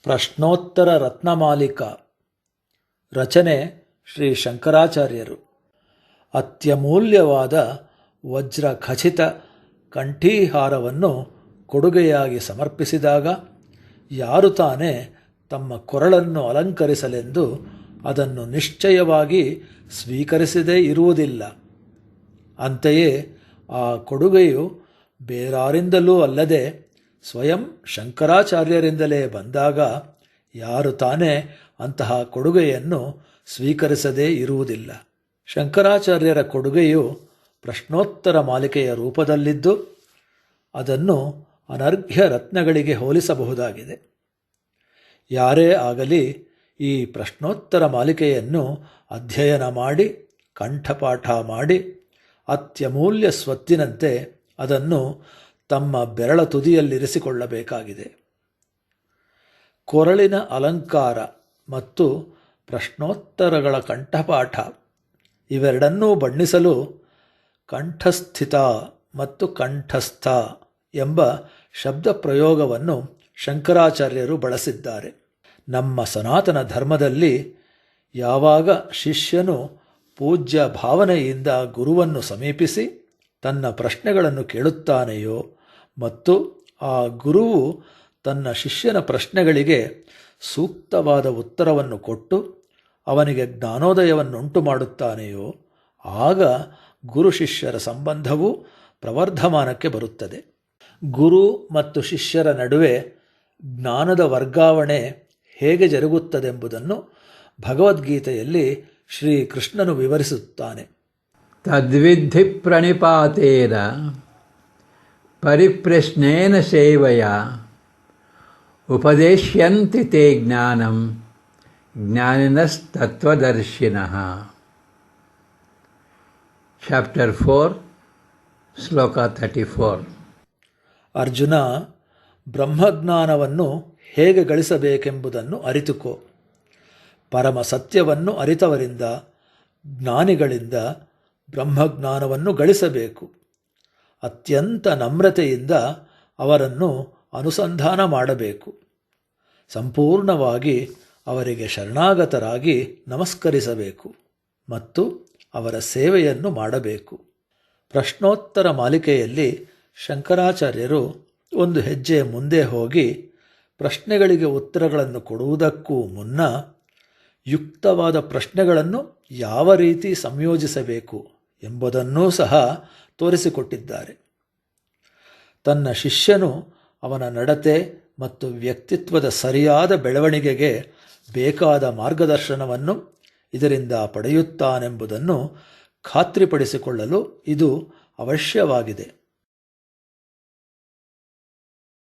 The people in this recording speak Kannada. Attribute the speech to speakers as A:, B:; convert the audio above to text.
A: ಪ್ರಶ್ನೋತ್ತರ ರತ್ನಮಾಲಿಕಾ. ರಚನೆ ಶ್ರೀ ಶಂಕರಾಚಾರ್ಯರು. ಅತ್ಯಮೂಲ್ಯವಾದ ವಜ್ರ ಖಚಿತ ಕಂಠೀಹಾರವನ್ನು ಕೊಡುಗೆಯಾಗಿ ಸಮರ್ಪಿಸಿದಾಗ ಯಾರು ತಾನೇ ತಮ್ಮ ಕೊರಳನ್ನು ಅಲಂಕರಿಸಲೆಂದು ಅದನ್ನು ನಿಶ್ಚಯವಾಗಿ ಸ್ವೀಕರಿಸದೇ ಇರುವುದಿಲ್ಲ. ಅಂತೆಯೇ ಆ ಕೊಡುಗೆಯು ಬೇರಾರಿಂದಲೂ ಅಲ್ಲದೆ ಸ್ವಯಂ ಶಂಕರಾಚಾರ್ಯರಿಂದಲೇ ಬಂದಾಗ ಯಾರು ತಾನೇ ಅಂತಹ ಕೊಡುಗೆಯನ್ನು ಸ್ವೀಕರಿಸದೇ ಇರುವುದಿಲ್ಲ. ಶಂಕರಾಚಾರ್ಯರ ಕೊಡುಗೆಯು ಪ್ರಶ್ನೋತ್ತರ ಮಾಲಿಕೆಯ ರೂಪದಲ್ಲಿದ್ದು ಅದನ್ನು ಅನರ್ಘ್ಯ ರತ್ನಗಳಿಗೆ ಹೋಲಿಸಬಹುದಾಗಿದೆ. ಯಾರೇ ಆಗಲಿ ಈ ಪ್ರಶ್ನೋತ್ತರ ಮಾಲಿಕೆಯನ್ನು ಅಧ್ಯಯನ ಮಾಡಿ ಕಂಠಪಾಠ ಮಾಡಿ ಅತ್ಯಮೂಲ್ಯ ಸ್ವತ್ತಿನಂತೆ ಅದನ್ನು ತಮ್ಮ ಬೆರಳ ತುದಿಯಲ್ಲಿರಿಸಿಕೊಳ್ಳಬೇಕಾಗಿದೆ. ಕೊರಳಿನ ಅಲಂಕಾರ ಮತ್ತು ಪ್ರಶ್ನೋತ್ತರಗಳ ಕಂಠಪಾಠ ಇವೆರಡನ್ನೂ ಬಣ್ಣಿಸಲು ಕಂಠಸ್ಥಿತ ಮತ್ತು ಕಂಠಸ್ಥ ಎಂಬ ಶಬ್ದ ಪ್ರಯೋಗವನ್ನು ಶಂಕರಾಚಾರ್ಯರು ಬಳಸಿದ್ದಾರೆ. ನಮ್ಮ ಸನಾತನ ಧರ್ಮದಲ್ಲಿ ಯಾವಾಗ ಶಿಷ್ಯನು ಪೂಜ್ಯ ಭಾವನೆಯಿಂದ ಗುರುವನ್ನು ಸಮೀಪಿಸಿ ತನ್ನ ಪ್ರಶ್ನೆಗಳನ್ನು ಕೇಳುತ್ತಾನೆಯೋ ಮತ್ತು ಆ ಗುರುವು ತನ್ನ ಶಿಷ್ಯನ ಪ್ರಶ್ನೆಗಳಿಗೆ ಸೂಕ್ತವಾದ ಉತ್ತರವನ್ನು ಕೊಟ್ಟು ಅವನಿಗೆ ಜ್ಞಾನೋದಯವನ್ನುಂಟು ಮಾಡುತ್ತಾನೆಯೋ ಆಗ ಗುರು ಶಿಷ್ಯರ ಸಂಬಂಧವು ಪ್ರವರ್ಧಮಾನಕ್ಕೆ ಬರುತ್ತದೆ. ಗುರು ಮತ್ತು ಶಿಷ್ಯರ ನಡುವೆ ಜ್ಞಾನದ ವರ್ಗಾವಣೆ ಹೇಗೆ ಜರುಗುತ್ತದೆಂಬುದನ್ನು ಭಗವದ್ಗೀತೆಯಲ್ಲಿ ಶ್ರೀಕೃಷ್ಣನು ವಿವರಿಸುತ್ತಾನೆ.
B: ತದ್ವಿಧಿ ಪ್ರಣಿಪಾತೇನ ಪರಿಪ್ರಶ್ನೇನ ಸೇವಯ ಉಪದೇಶ್ಯಂತಿ ತೇ ಜ್ಞಾನಂ ಜ್ಞಾನಿನಸ್ತತ್ವದರ್ಶಿನಃ. ಚಾಪ್ಟರ್ 4 ಶ್ಲೋಕ 34.
A: ಅರ್ಜುನ, ಬ್ರಹ್ಮಜ್ಞಾನವನ್ನು ಹೇಗೆ ಗಳಿಸಬೇಕೆಂಬುದನ್ನು ಅರಿತುಕೋ. ಪರಮ ಸತ್ಯವನ್ನು ಅರಿತವರಿಂದ ಜ್ಞಾನಿಗಳಿಂದ ಬ್ರಹ್ಮಜ್ಞಾನವನ್ನು ಗಳಿಸಬೇಕು. ಅತ್ಯಂತ ನಮ್ರತೆಯಿಂದ ಅವರನ್ನು ಅನುಸಂಧಾನ ಮಾಡಬೇಕು. ಸಂಪೂರ್ಣವಾಗಿ ಅವರಿಗೆ ಶರಣಾಗತರಾಗಿ ನಮಸ್ಕರಿಸಬೇಕು ಮತ್ತು ಅವರ ಸೇವೆಯನ್ನು ಮಾಡಬೇಕು. ಪ್ರಶ್ನೋತ್ತರ ಮಾಲಿಕೆಯಲ್ಲಿ ಶಂಕರಾಚಾರ್ಯರು ಒಂದು ಹೆಜ್ಜೆ ಮುಂದೆ ಹೋಗಿ ಪ್ರಶ್ನೆಗಳಿಗೆ ಉತ್ತರಗಳನ್ನು ಕೊಡುವುದಕ್ಕೂ ಮುನ್ನ ಯುಕ್ತವಾದ ಪ್ರಶ್ನೆಗಳನ್ನು ಯಾವ ರೀತಿ ಸಂಯೋಜಿಸಬೇಕು ಎಂಬುದನ್ನೂ ಸಹ ತೋರಿಸಿಕೊಟ್ಟಿದ್ದಾರೆ. ತನ್ನ ಶಿಷ್ಯನು ಅವನ ನಡತೆ ಮತ್ತು ವ್ಯಕ್ತಿತ್ವದ ಸರಿಯಾದ ಬೆಳವಣಿಗೆಗೆ ಬೇಕಾದ ಮಾರ್ಗದರ್ಶನವನ್ನು ಇದರಿಂದ ಪಡೆಯುತ್ತಾನೆಂಬುದನ್ನು ಖಾತ್ರಿಪಡಿಸಿಕೊಳ್ಳಲು ಇದು ಅವಶ್ಯವಾಗಿದೆ.